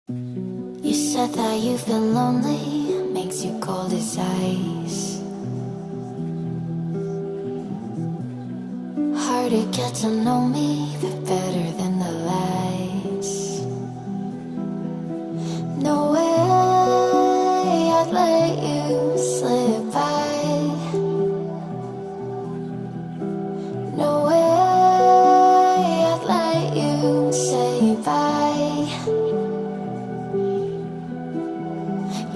You said that you've been lonely, makes you cold as ice. Hard to get to know me, but better than the lies. No way I'd let you slip by. No way I'd let you say bye.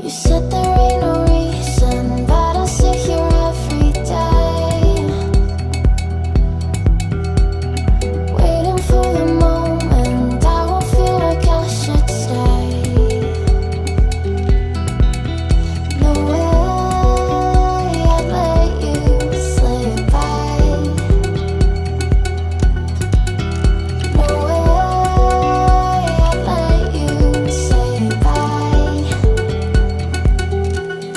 You said there ain't no reason, but I'll sit here every day, waiting for the moment I won't feel like I should stay. No way I'd let you slip by. No way I'd let you say bye.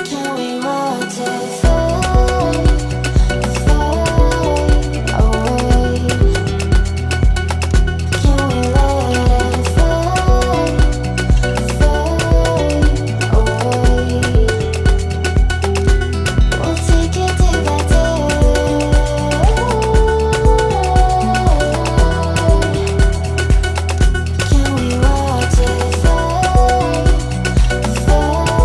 Can we watch it fade, fade away? Can we let it fade, fade away? We'll take it day by day. Can we watch it fade, fade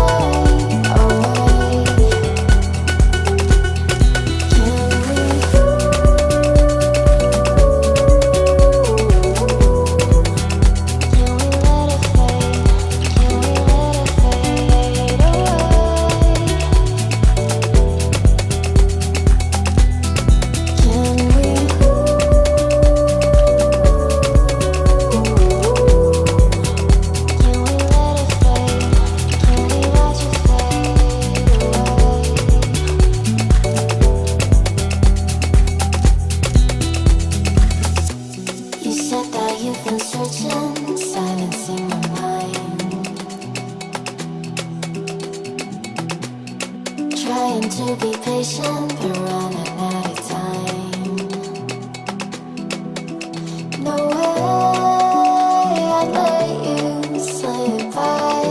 away? You said that you've been searching, silencing my mind, trying to be patient, but running out of time. No way I'd let you slip by.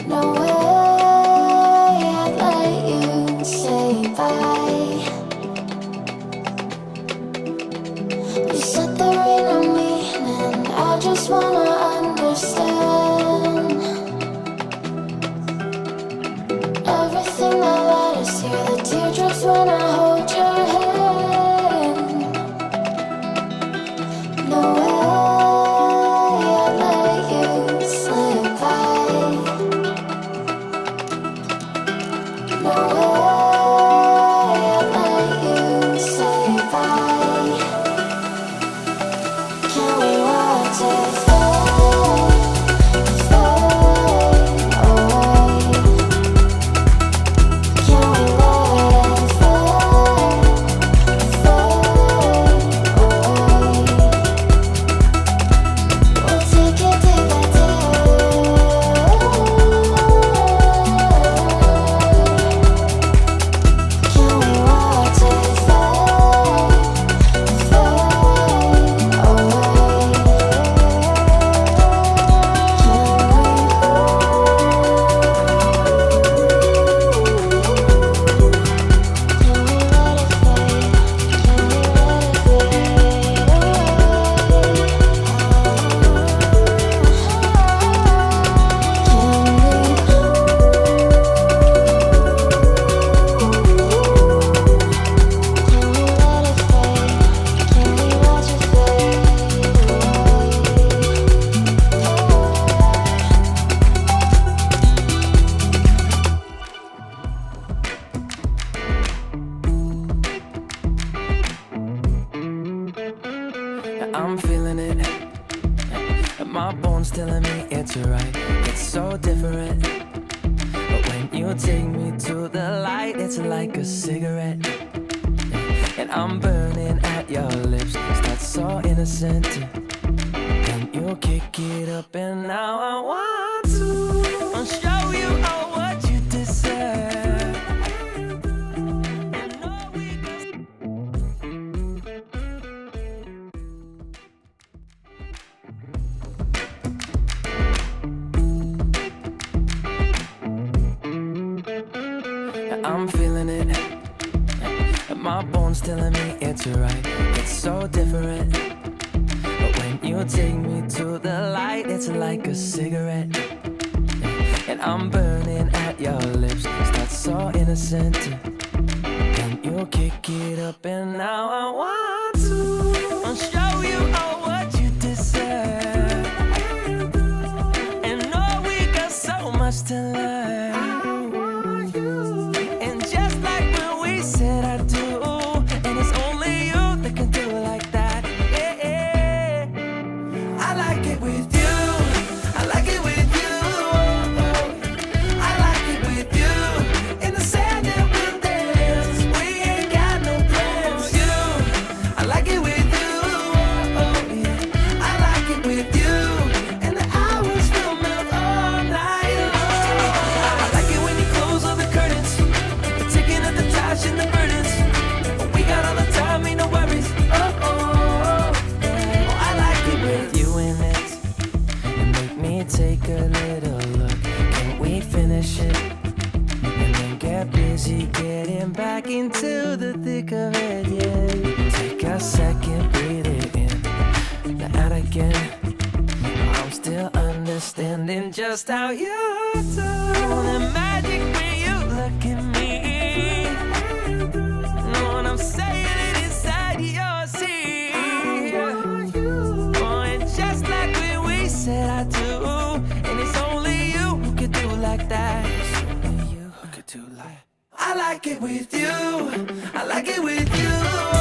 No way I'd let you say bye. You said there ain't no meaning, I just wanna understand everything that led us here, the teardrops when I hold your hand. No way I'd let you slip by. No way I'd let you say bye. Can we watch it fade, fade away? Can we let it fade, fade away? We'll take it day by day. Can we watch it fade, fade away? I'm feeling it, and my bones telling me it's right. It's so different, but when you take me to the light, it's like a cigarette, and I'm burning at your lips. Start so innocent, then you kick it up, and now I want to show you all what you deserve. You know we go. bones telling me it's right. It's so different. But when you take me to the light, it's like a cigarette. And I'm burning at your lips. Start so innocent. Then you kick it up, and now I want to show you all what you deserve. And know we got so much to learn. And just like when we said I do, and it's only you that can do it like that. Yeah. I like it with you. I like it with you. I like it with you. In the sand that we'll dance. We ain't got no plans. You. I like it with you. Yeah. I like it with you. And the hours will melt all night long. I like it when you close all the curtains. Taking up the trash and the burdens. We got all the time, ain't no worries. I like it with you in it. And make me take a little look. Can we finish it? And then get busy getting back into the thick of it, yeah. Take a second, breathe it in. Now out again. I'm still understanding just how you do. The magic when you look at me. Know what I'm saying? It inside your seat. Oh, and just like when we said I do. And it's only you who could do like that. It's only you who could do like. I like it with you. I like it with you.